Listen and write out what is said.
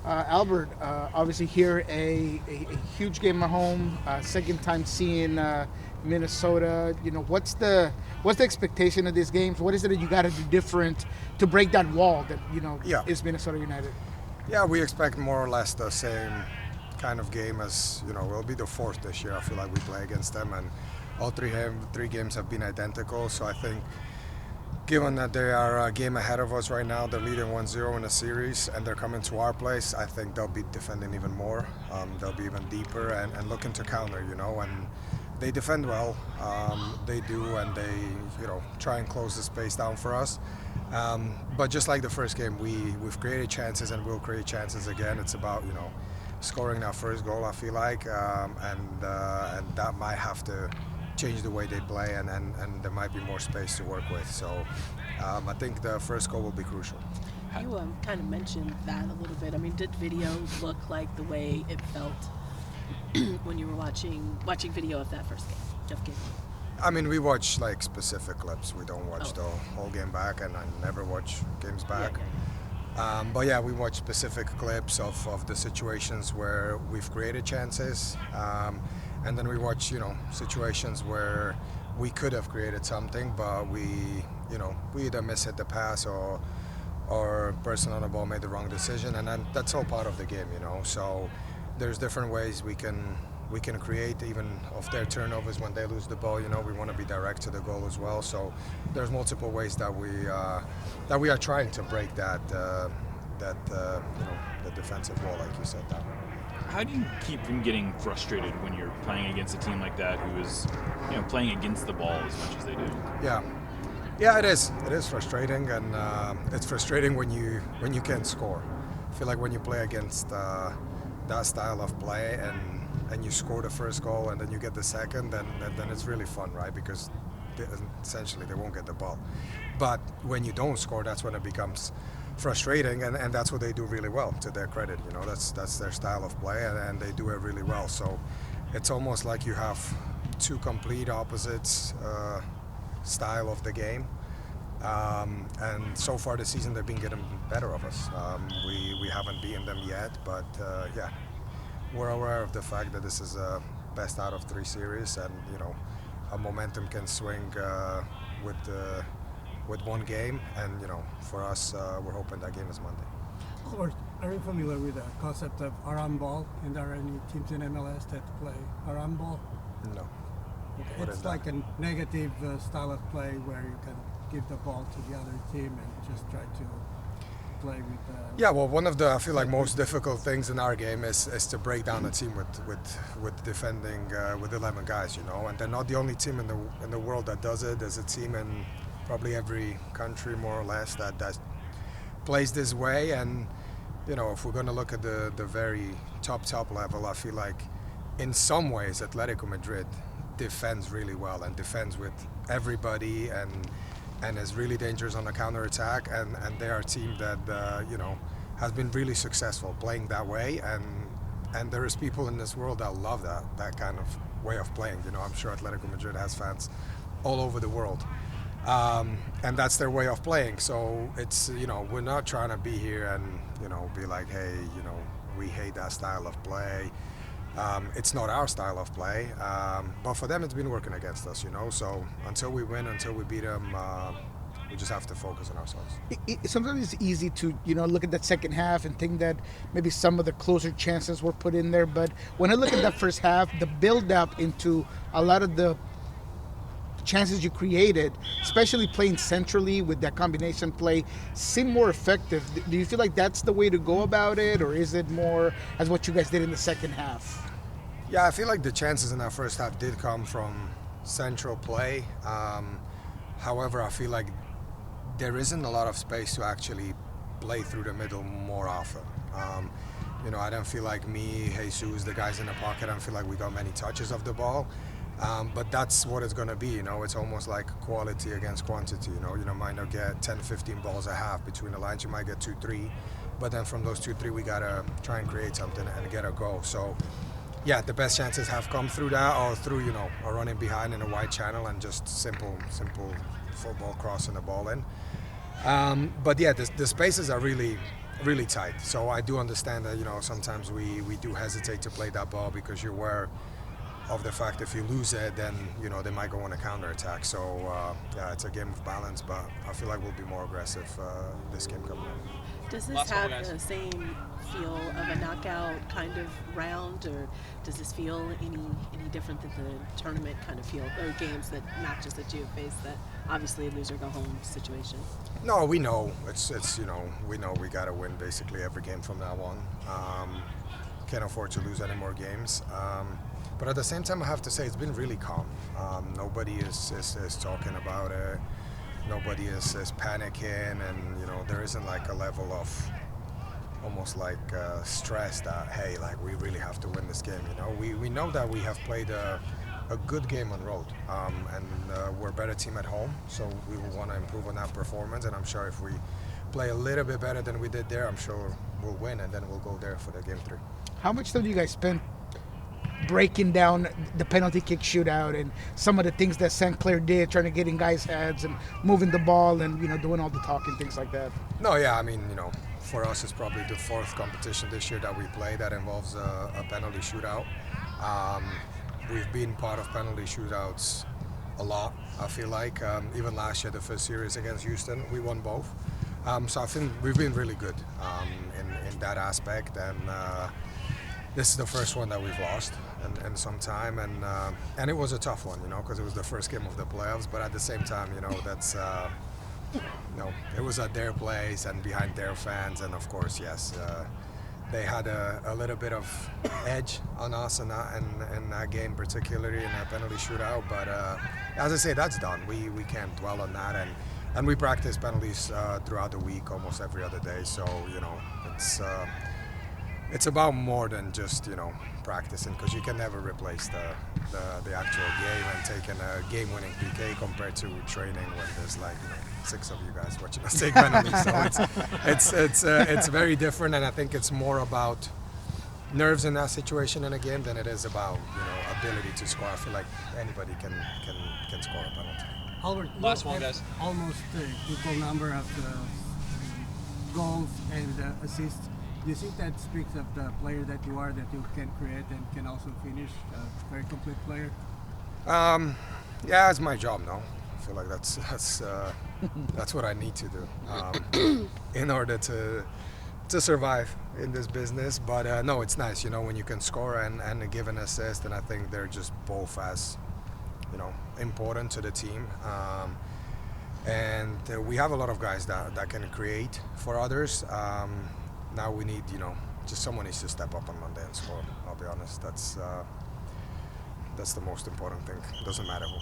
Albert, obviously here a huge game at home. Second time seeing Minnesota. What's the expectation of these games? What is it that you got to do different to break that wall that Yeah, is Minnesota United? yeah, we expect more or less the same kind of game as It'll be the fourth this year. I feel like we play against them, and all three games have been identical. So I think, given that they are a game ahead of us right now, they're leading 1-0 in a series, and they're coming to our place, I think they'll be defending even more. They'll be even deeper and looking to counter, and they defend well. They do, and they, try and close the space down for us. But just like the first game, we've created chances and we'll create chances again. It's about, scoring that first goal, I feel like, and that might have to change the way they play, and there might be more space to work with. So I think the first goal will be crucial. You kind of mentioned that a little bit. I mean, did video look like the way it felt when you were watching video of that first game? I mean, we watch like specific clips. We don't watch the whole game back, and I never watch games back. But yeah, we watch specific clips of the situations where we've created chances, and then we watch, situations where we could have created something, but we either mishit the pass or person on the ball made the wrong decision, and then that's all part of the game, So there's different ways we can create, even of their turnovers when they lose the ball. We want to be direct to the goal as well. So there's multiple ways that we are trying to break the defensive wall, like you said. That. How do you keep from getting frustrated when you're playing against a team like that who is, playing against the ball as much as they do? Yeah, it is. It is frustrating, and it's frustrating when you can't score. I feel like when you play against that style of play and you score the first goal and then you get the second, then it's really fun, right? Because essentially they won't get the ball. But when you don't score, that's when it becomes frustrating, and that's what they do really well, to their credit. That's their style of play, and they do it really well. So it's almost like you have two complete opposites style of the game. And so far this season, they've been getting better of us. We haven't beaten them yet, but yeah, we're aware of the fact that this is a best out of three series, and a momentum can swing with one game, and for us, we're hoping that game is Monday. Albert, are you familiar with the concept of Aram ball? And are there any teams in MLS that play Aram ball? No. Okay. It's like a negative style of play where you can give the ball to the other team and just try to play with. Yeah, well, one of the, I feel like, most difficult things in our game is to break down a team with defending with 11 guys, and they're not the only team in the world that does it. There's a team in probably every country, more or less, that plays this way. And if we're going to look at the very top level, I feel like in some ways Atletico Madrid defends really well and defends with everybody and is really dangerous on the counter-attack, and they are a team that has been really successful playing that way, and there is people in this world that love that kind of way of playing. I'm sure Atletico Madrid has fans all over the world, and that's their way of playing. So it's we're not trying to be here and be like, hey, we hate that style of play. It's not our style of play, but for them it's been working against us, So until we win, until we beat them, we just have to focus on ourselves. Sometimes it's easy to look at that second half and think that maybe some of the closer chances were put in there. But when I look at that first half, the build-up into a lot of the chances you created, especially playing centrally with that combination play, seem more effective. Do you feel like that's the way to go about it, or is it more as what you guys did in the second half? Yeah, I feel like the chances in that first half did come from central play. However, I feel like there isn't a lot of space to actually play through the middle more often. I don't feel like me, Jesus, the guys in the pocket, I don't feel like we got many touches of the ball. But that's what it's going to be, It's almost like quality against quantity, You might not get 10, 15 balls a half between the lines. You might get 2, 3. But then from those 2, 3, we got to try and create something and get a goal. So, yeah, the best chances have come through that, or through, a running behind in a wide channel and just simple football crossing the ball in. But, yeah, the spaces are really really tight. So I do understand that, sometimes we do hesitate to play that ball because you're aware of the fact if you lose it, then they might go on a counter attack. So yeah, it's a game of balance, but I feel like we'll be more aggressive this game coming up. Does this Last couple, have guys. the same feel of a knockout kind of round, or does this feel any different than the tournament kind of feel, or games that matches that you faced that obviously a loser go home situation? No, we know it's we know we gotta win basically every game from now on. Can't afford to lose any more games. But at the same time, I have to say it's been really calm. Nobody is talking about it. Nobody is panicking, and there isn't like a level of almost like stress that hey, like we really have to win this game. We know that we have played a good game on road, and we're a better team at home, so we will want to improve on that performance. And I'm sure if we play a little bit better than we did there, I'm sure we'll win, and then we'll go there for the game 3. How much time do you guys spend breaking down the penalty kick shootout and some of the things that St. Clair did, trying to get in guys' heads and moving the ball and doing all the talking, things like that? No, yeah, I mean, for us it's probably the 4th competition this year that we play that involves a penalty shootout. We've been part of penalty shootouts a lot, I feel like. Even last year, the first series against Houston, we won both. So I think we've been really good in that aspect, and this is the first one that we've lost in some time, and it was a tough one, because it was the first game of the playoffs. But at the same time, that's it was at their place and behind their fans, and of course, yes, they had a little bit of edge on us in that game, particularly in that penalty shootout. But as I say, that's done. We can't dwell on that, and we practice penalties throughout the week, almost every other day. So it's about more than just practicing, because you can never replace the actual game and taking a game-winning PK compared to training when there's like 6 of you guys watching us take penalties. So it's very different, and I think it's more about nerves in that situation in a game than it is about ability to score. I feel like anybody can score a penalty. Albert, Last you one, have guys. almost equal number of goals and assists. Do you think that speaks of the player that you are, that you can create and can also finish, a very complete player? Yeah, it's my job now. I feel like that's what I need to do in order to survive in this business. But no, it's nice, when you can score and give an assist, and I think they're just both as important to the team. And we have a lot of guys that can create for others. Now we need, just someone needs to step up on Monday and score. I'll be honest, that's the most important thing. It doesn't matter who.